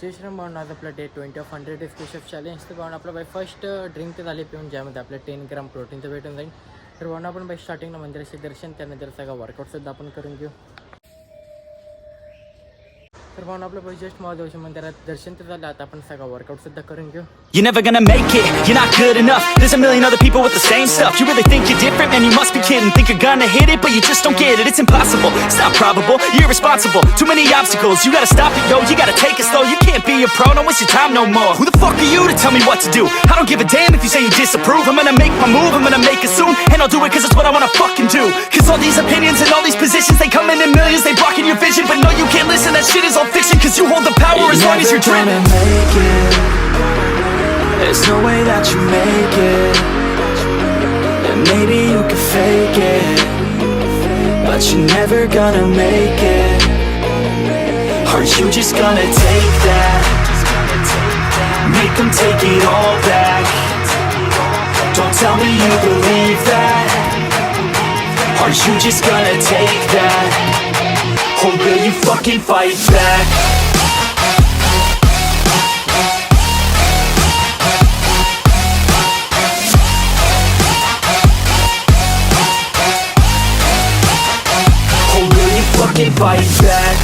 जय श्रीराम भावना. आज आपला day 20 of 100 days pushup challenge. तर भावना आपला बाई फर्स्ट ड्रिंक ते झाले पिऊन, ज्यामध्ये आपलं 10 ग्राम प्रोटीनचं भेटून जाईल. तर भावना आपण बाई स्टार्टिंगला मंदिराचे दर्शन, त्यानंतर सगळं वर्कआउटसुद्धा आपण करून घेऊ. तर भावना आपलं बाई जस्ट महादेवच्या मंदिरात दर्शन तर झालं, आता आपण सगळं वर्कआउटसुद्धा करून घेऊ. You're never gonna make it, you're not good enough. There's a million other people with the same stuff. You really think you're different, man, you must be kidding. Think you're gonna hit it, but you just don't get it. It's impossible, it's not probable, you're irresponsible. Too many obstacles, you gotta stop it, yo. You gotta take it slow, you can't be a pro, don't waste your time no more. Who the fuck are you to tell me what to do? I don't give a damn if you say you disapprove. I'm gonna make my move, I'm gonna make it soon. And I'll do it cause it's what I wanna fucking do. Cause all these opinions and all these positions, they come in millions, they blocking your vision. But no, you can't listen, that shit is all fiction. Cause you hold the power as long as you're driven. Make it. There's no way that you make it. And maybe you can fake it, but you're never gonna make it. Are you just gonna take that? Make them take it all back. Don't tell me you believe that. Are you just gonna take that? Or will you fucking fight back? Fucking fight back.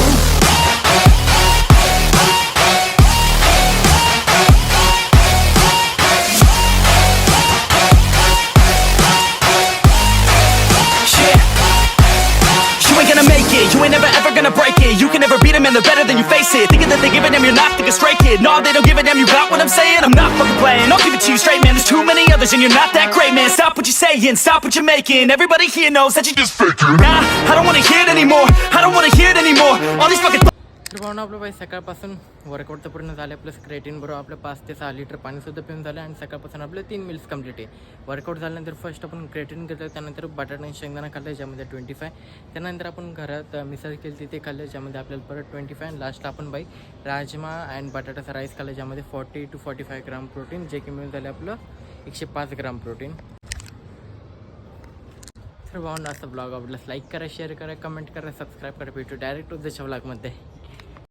Yeah. You ain't gonna make it, you ain't never ever gonna break it. You can never beat them and they're better than you face it. Thinking that they give a damn, you're not thinking straight, kid. No, they don't give a damn, you got what I'm saying? I'm not fucking playing, I'll give it to you straight, man. There's too many others and you're not that great, man. Stop what you're saying, stop what you're making. Everybody here knows that you just faking. Nah, I don't wanna hear it anymore, I don't wanna hear it anymore. All these fucking तर भावना आपलं by सकाळपासून workout तर पूर्ण झालं, plus creatine बरोबर आपलं 5 ते 6 litre पाणीसुद्धा पिऊन झालं. आणि सकाळपासून आपलं 3 मील्स कंप्लीट आहे. वर्कआउट झाल्यानंतर फर्स्ट आपण क्रेटिन घेतलं, त्यानंतर बटाटा आणि शेंगदाणा खाल्लं, ज्यामध्ये 25. त्यानंतर आपण घरात मिसळ केली ते खाल्लं, ज्यामध्ये आपल्याला परत 25. आणि लास्टला आपण बाई राजमा अँड बटाटाचा राईस खाल्लं, ज्यामध्ये 40 to 45 ग्राम प्रोटीन, जे की मिळून झालं आपलं 105 ग्राम प्रोटीन. तर भावना असं ब्लॉग आवडल्यास लाईक करा, शेअर करा, कमेंट करा, सबस्क्राईब करा. भेटू डायरेक्ट उद्याच्या ब्लॉगमध्ये.